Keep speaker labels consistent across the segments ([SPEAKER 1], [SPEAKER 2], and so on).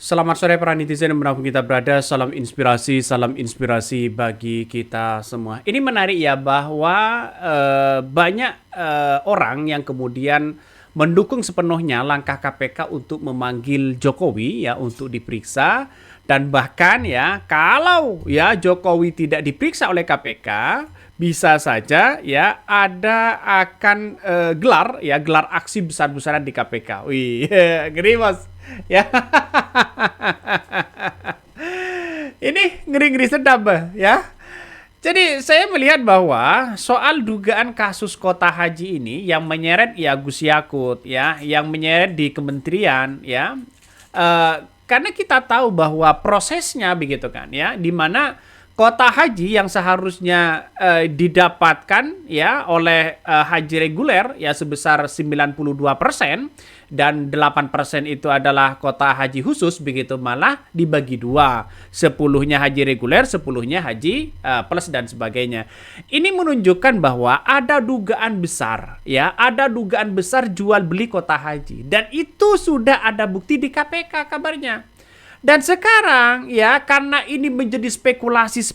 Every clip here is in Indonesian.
[SPEAKER 1] Selamat sore para netizen dimanapun kita berada, salam inspirasi bagi kita semua. Ini menarik ya bahwa banyak orang yang kemudian mendukung sepenuhnya langkah KPK untuk memanggil Jokowi ya untuk diperiksa, dan bahkan ya kalau ya Jokowi tidak diperiksa oleh KPK bisa saja ya ada akan gelar aksi besar-besaran di KPK. Wih, ngeri Mas. Ya. Ini ngeri-ngeri sedap ya. Jadi saya melihat bahwa soal dugaan kasus kota haji ini yang menyeret ya Gus Yakut ya, yang menyeret di kementerian ya, karena kita tahu bahwa prosesnya begitu kan ya, di mana kota haji yang seharusnya didapatkan ya oleh haji reguler ya sebesar 92%, dan 8% itu adalah kota haji khusus begitu, malah dibagi dua, 10-nya haji reguler, 10-nya haji plus dan sebagainya. Ini menunjukkan bahwa ada dugaan besar ya, ada dugaan besar jual beli kota haji, dan itu sudah ada bukti di KPK kabarnya. Dan sekarang ya karena ini menjadi spekulasi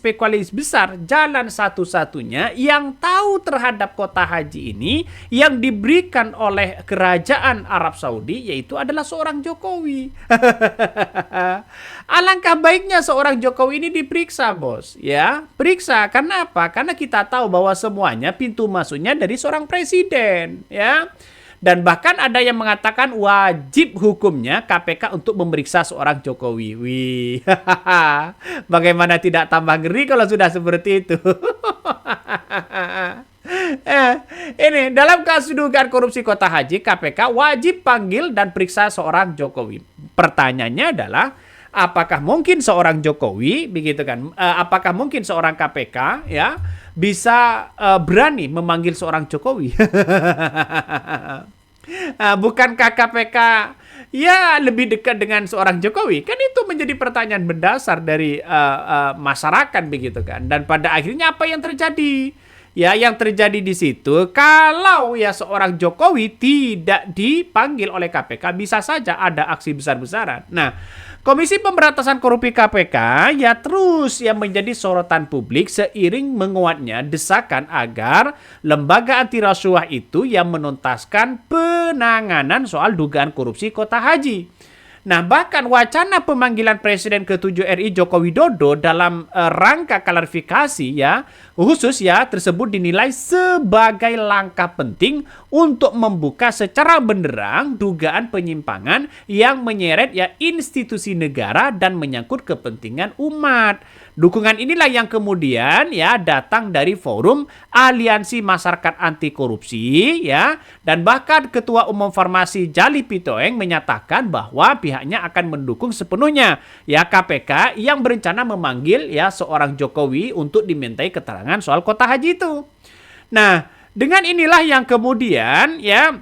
[SPEAKER 1] besar, jalan satu-satunya yang tahu terhadap kota haji ini yang diberikan oleh kerajaan Arab Saudi yaitu adalah seorang Jokowi. Alangkah baiknya seorang Jokowi ini diperiksa, bos ya. Periksa, karena apa? Karena kita tahu bahwa semuanya pintu masuknya dari seorang presiden ya. Dan bahkan ada yang mengatakan wajib hukumnya KPK untuk memeriksa seorang Jokowi. Wih, bagaimana tidak tambah ngeri kalau sudah seperti itu? Ini dalam kasus dugaan korupsi kota haji, KPK wajib panggil dan periksa seorang Jokowi. Pertanyaannya adalah, apakah mungkin seorang Jokowi, begitu kan? Apakah mungkin seorang KPK ya bisa berani memanggil seorang Jokowi? Bukankah KPK ya lebih dekat dengan seorang Jokowi? Kan itu menjadi pertanyaan mendasar dari masyarakat begitu kan. Dan pada akhirnya apa yang terjadi? Ya, yang terjadi di situ, kalau ya seorang Jokowi tidak dipanggil oleh KPK, bisa saja ada aksi besar-besaran. Nah, Komisi Pemberantasan Korupsi KPK ya terus yang menjadi sorotan publik seiring menguatnya desakan agar lembaga anti rasuah itu yang menuntaskan penanganan soal dugaan korupsi kota haji. Nah, bahkan wacana pemanggilan Presiden ke-7 RI Joko Widodo dalam rangka klarifikasi ya khusus ya tersebut dinilai sebagai langkah penting untuk membuka secara benderang dugaan penyimpangan yang menyeret ya institusi negara dan menyangkut kepentingan umat. Dukungan inilah yang kemudian ya datang dari Forum Aliansi Masyarakat Anti Korupsi ya, dan bahkan Ketua Umum Farmasi Jali Pitoeng menyatakan bahwa pihaknya akan mendukung sepenuhnya ya KPK yang berencana memanggil ya seorang Jokowi untuk dimintai keterangan soal kota haji itu. Nah, dengan inilah yang kemudian ya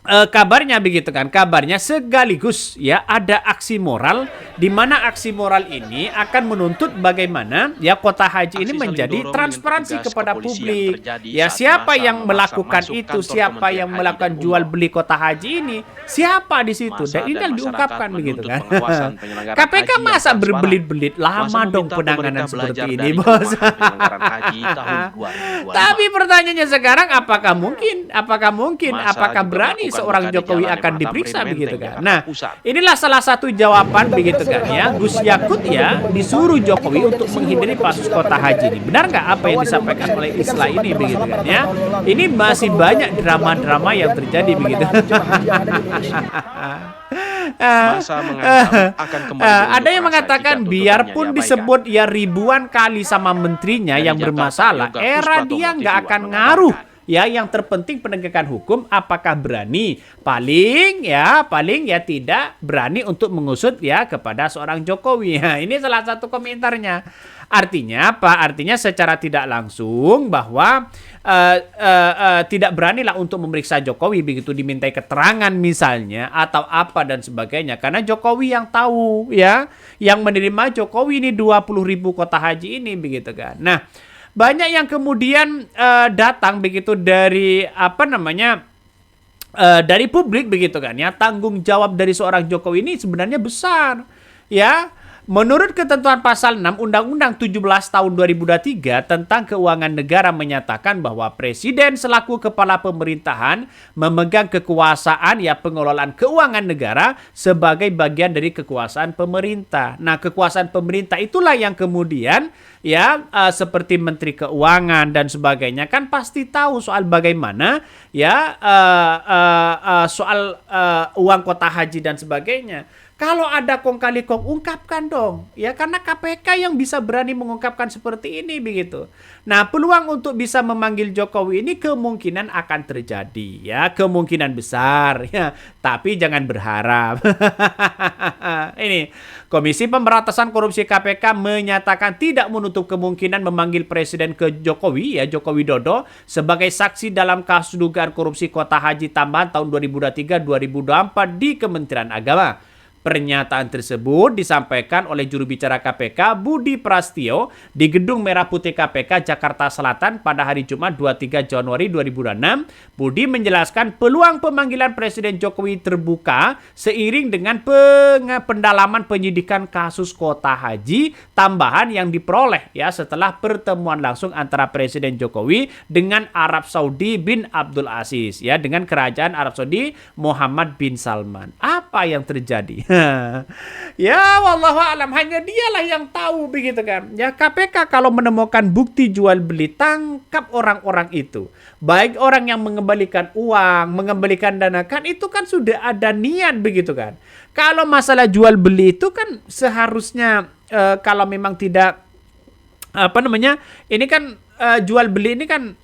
[SPEAKER 1] kabarnya begitu kan, kabarnya sekaligus ya ada aksi moral, di mana aksi moral ini akan menuntut bagaimana ya kota haji ini menjadi transparansi kepada publik. Ya, siapa yang melakukan itu, siapa yang melakukan jual beli kota haji ini, siapa di situ, dan ini yang diungkapkan begitu kan. KPK masa berbelit-belit, lama dong penanganan seperti ini, bos. Tapi pertanyaannya sekarang, apakah berani seorang Jokowi akan diperiksa begitu kan? Nah, inilah salah satu jawaban begitu kan ya. Gus Yakut ya disuruh Jokowi untuk menghindari kasus kota haji ini. Benar nggak apa yang disampaikan oleh Islah ini begitu kan ya? Ini masih banyak drama-drama yang terjadi begitu. Ada yang mengatakan biarpun disebut ya ribuan kali sama menterinya yang bermasalah, era dia nggak akan ngaruh. Ya, yang terpenting penegakan hukum. Apakah berani? Paling ya tidak berani untuk mengusut ya kepada seorang Jokowi. Nah, ini salah satu komentarnya. Artinya apa? Artinya secara tidak langsung bahwa tidak beranilah untuk memeriksa Jokowi begitu dimintai keterangan misalnya atau apa dan sebagainya. Karena Jokowi yang tahu ya, yang menerima Jokowi ini 20.000 kota haji ini begitu kan. Nah, banyak yang kemudian datang begitu dari dari publik begitu kan ya. Tanggung jawab dari seorang Jokowi ini sebenarnya besar. ya, menurut ketentuan pasal 6 Undang-Undang 17 tahun 2023 tentang keuangan negara menyatakan bahwa presiden selaku kepala pemerintahan memegang kekuasaan pengelolaan keuangan negara sebagai bagian dari kekuasaan pemerintah. Nah, kekuasaan pemerintah itulah yang kemudian seperti Menteri Keuangan dan sebagainya kan pasti tahu soal bagaimana soal uang kota haji dan sebagainya. Kalau ada kong kali kong, ungkapkan dong. Ya, karena KPK yang bisa berani mengungkapkan seperti ini begitu. Nah, peluang untuk bisa memanggil Jokowi ini kemungkinan akan terjadi. Ya, kemungkinan besar. Ya, tapi jangan berharap. Ini, Komisi Pemberantasan Korupsi KPK menyatakan tidak menutup kemungkinan memanggil Presiden ke Jokowi, Joko Widodo, sebagai saksi dalam kasus dugaan korupsi kota haji tambahan tahun 2023-2024 di Kementerian Agama. Pernyataan tersebut disampaikan oleh juru bicara KPK Budi Prasetyo di Gedung Merah Putih KPK Jakarta Selatan pada hari Jumat 23 Januari 2006. Budi menjelaskan peluang pemanggilan Presiden Jokowi terbuka seiring dengan pendalaman penyidikan kasus kota haji tambahan yang diperoleh setelah pertemuan langsung antara Presiden Jokowi dengan Arab Saudi bin Abdul Aziz dengan Kerajaan Arab Saudi Muhammad bin Salman. Apa yang terjadi? Ya, wallahu alam, hanya dialah yang tahu begitu kan. Ya, KPK kalau menemukan bukti jual beli, tangkap orang-orang itu. Baik orang yang mengembalikan uang, mengembalikan dana, kan itu kan sudah ada niat begitu kan. Kalau masalah jual beli itu kan seharusnya kalau memang tidak ini kan jual beli ini kan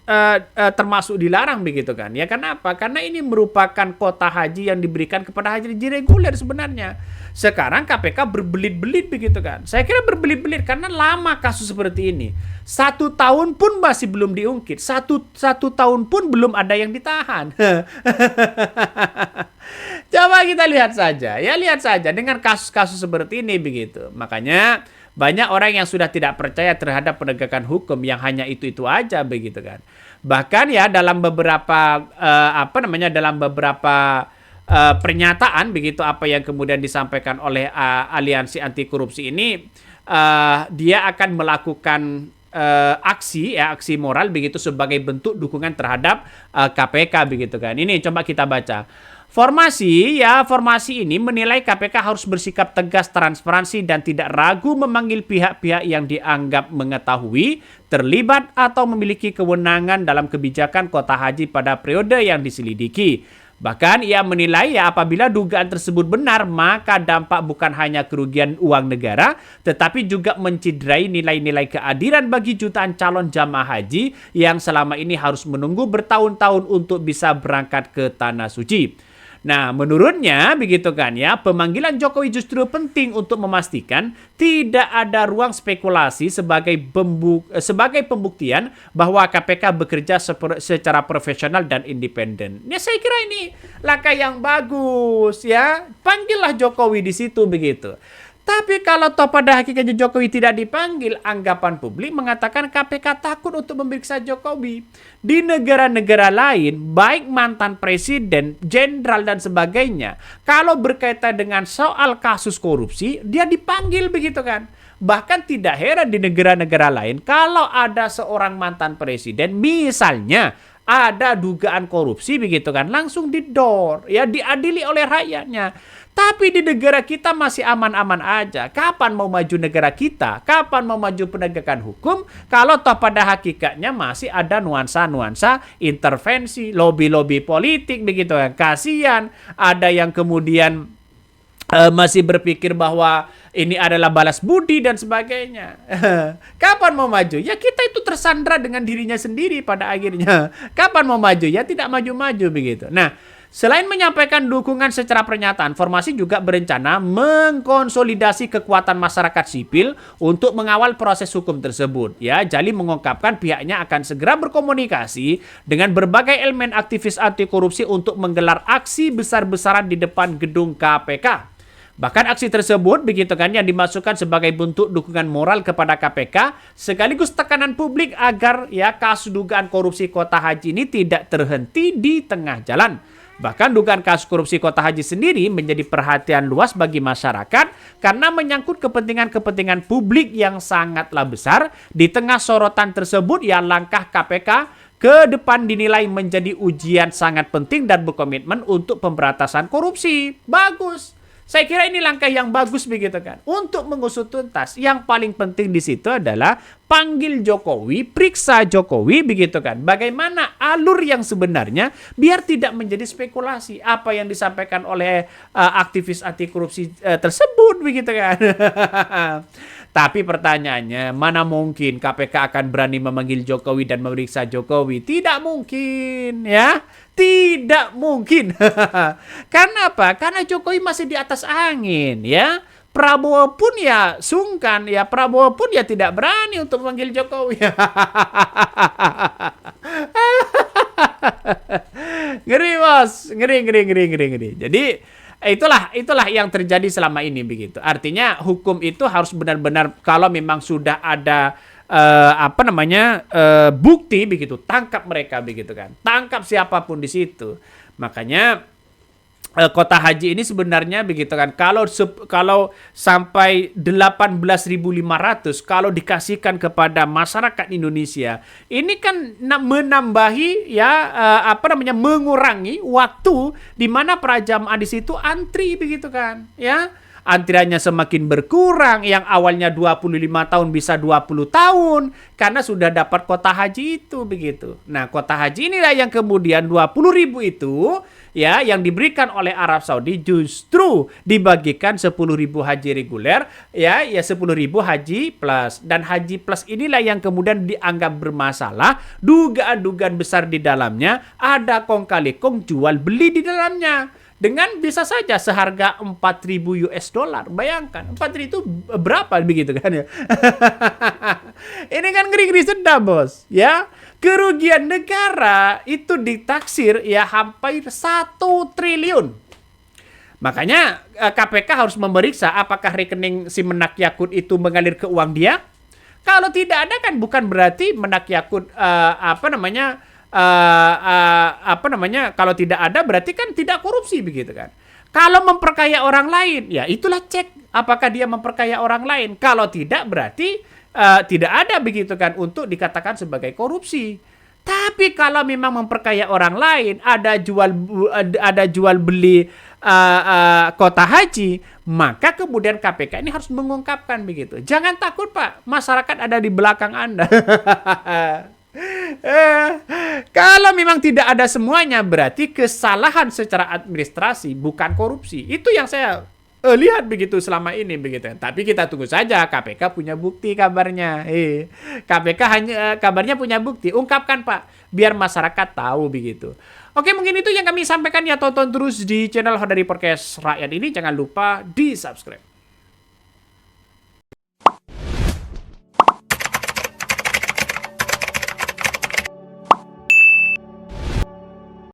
[SPEAKER 1] termasuk dilarang begitu kan. Ya, kenapa? Karena ini merupakan kota haji yang diberikan kepada haji reguler sebenarnya. Sekarang KPK berbelit-belit begitu kan. Saya kira berbelit-belit karena lama kasus seperti ini. 1 tahun pun masih belum diungkit. Satu tahun pun belum ada yang ditahan. Coba kita lihat saja. Ya, lihat saja dengan kasus-kasus seperti ini begitu. Makanya banyak orang yang sudah tidak percaya terhadap penegakan hukum yang hanya itu-itu aja begitu kan. Bahkan dalam beberapa pernyataan begitu apa yang kemudian disampaikan oleh aliansi anti korupsi ini, dia akan melakukan aksi moral begitu sebagai bentuk dukungan terhadap KPK begitu kan. Ini coba kita baca. Formasi ini menilai KPK harus bersikap tegas, transparansi, dan tidak ragu memanggil pihak-pihak yang dianggap mengetahui, terlibat, atau memiliki kewenangan dalam kebijakan kota haji pada periode yang diselidiki. Bahkan ia menilai apabila dugaan tersebut benar, maka dampak bukan hanya kerugian uang negara, tetapi juga menciderai nilai-nilai keadilan bagi jutaan calon jamaah haji yang selama ini harus menunggu bertahun-tahun untuk bisa berangkat ke Tanah Suci. Nah, menurutnya begitu kan pemanggilan Jokowi justru penting untuk memastikan tidak ada ruang spekulasi sebagai pembuktian bahwa KPK bekerja secara profesional dan independen. Ya, saya kira ini langkah yang bagus Panggillah Jokowi di situ begitu. Tapi kalau toh pada hakikatnya Jokowi tidak dipanggil, anggapan publik mengatakan KPK takut untuk memeriksa Jokowi. Di negara-negara lain, baik mantan presiden, jenderal dan sebagainya, kalau berkaitan dengan soal kasus korupsi, dia dipanggil begitu kan. Bahkan tidak heran di negara-negara lain, kalau ada seorang mantan presiden, misalnya ada dugaan korupsi begitu kan, langsung didor, diadili oleh rakyatnya. Tapi di negara kita masih aman-aman aja. Kapan mau maju negara kita? Kapan mau maju penegakan hukum? Kalau toh pada hakikatnya masih ada nuansa-nuansa intervensi, lobby-lobby politik begitu kan. Kasihan ada yang kemudian masih berpikir bahwa ini adalah balas budi dan sebagainya. Kapan mau maju? Ya, kita itu tersandra dengan dirinya sendiri pada akhirnya. Kapan mau maju? Ya, tidak maju-maju begitu. Nah, selain menyampaikan dukungan secara pernyataan, Formasi juga berencana mengkonsolidasi kekuatan masyarakat sipil untuk mengawal proses hukum tersebut. Jali mengungkapkan pihaknya akan segera berkomunikasi dengan berbagai elemen aktivis anti korupsi untuk menggelar aksi besar-besaran di depan gedung KPK. Bahkan aksi tersebut begitu kan yang dimasukkan sebagai bentuk dukungan moral kepada KPK sekaligus tekanan publik agar kasus dugaan korupsi kota haji ini tidak terhenti di tengah jalan. Bahkan dugaan kasus korupsi Kota Haji sendiri menjadi perhatian luas bagi masyarakat karena menyangkut kepentingan-kepentingan publik yang sangatlah besar. Di tengah sorotan tersebut, ya langkah KPK ke depan dinilai menjadi ujian sangat penting dan berkomitmen untuk pemberantasan korupsi. Bagus. Saya kira ini langkah yang bagus begitu kan. Untuk mengusut tuntas, yang paling penting di situ adalah panggil Jokowi, periksa Jokowi begitu kan. Bagaimana alur yang sebenarnya biar tidak menjadi spekulasi apa yang disampaikan oleh aktivis anti korupsi tersebut begitu kan. Tapi pertanyaannya, mana mungkin KPK akan berani memanggil Jokowi dan memeriksa Jokowi? Tidak mungkin, ya. Tidak mungkin. Karena apa? Karena Jokowi masih di atas angin, ya. Prabowo pun ya sungkan, ya. Prabowo pun ya tidak berani untuk memanggil Jokowi. Ngeri, Bos. Ngeri. Jadi itulah yang terjadi selama ini begitu. Artinya hukum itu harus benar-benar kalau memang sudah ada bukti begitu, tangkap mereka begitu kan. Tangkap siapapun di situ. Makanya Kota Haji ini sebenarnya begitu kan. Kalau sampai 18.500 kalau dikasihkan kepada masyarakat Indonesia, ini kan menambahi mengurangi waktu di mana para jamaah di situ antri begitu kan, ya. Antriannya semakin berkurang, yang awalnya 25 tahun bisa 20 tahun karena sudah dapat kota haji itu begitu. Nah, kota haji inilah yang kemudian 20.000 itu ya yang diberikan oleh Arab Saudi justru dibagikan 10.000 haji reguler ya 10.000 haji plus, dan haji plus inilah yang kemudian dianggap bermasalah, dugaan-dugaan besar di dalamnya, ada kong kali kong jual beli di dalamnya. Dengan bisa saja seharga 4.000 US dollar. Bayangkan, 4.000 itu berapa begitu kan ya? Ini kan ngeri-ngeri sedap, Bos. Ya, kerugian negara itu ditaksir ya hampir 1 triliun. Makanya KPK harus memeriksa apakah rekening si Menak Yakut itu mengalir ke uang dia. Kalau tidak ada kan bukan berarti Menak Yakut kalau tidak ada berarti kan tidak korupsi begitu kan. Kalau memperkaya orang lain, ya itulah cek apakah dia memperkaya orang lain. Kalau tidak berarti tidak ada begitu kan untuk dikatakan sebagai korupsi. Tapi kalau memang memperkaya orang lain, ada jual beli kota haji, maka kemudian KPK ini harus mengungkapkan begitu. Jangan takut, Pak, masyarakat ada di belakang Anda. Kalau memang tidak ada semuanya, berarti kesalahan secara administrasi, bukan korupsi. Itu yang saya lihat begitu selama ini begitu. Tapi kita tunggu saja, KPK punya bukti kabarnya. KPK kabarnya punya bukti. Ungkapkan, Pak, biar masyarakat tahu begitu. Oke, mungkin itu yang kami sampaikan ya. Tonton terus di channel Hodari Podcast Rakyat ini. Jangan lupa di subscribe.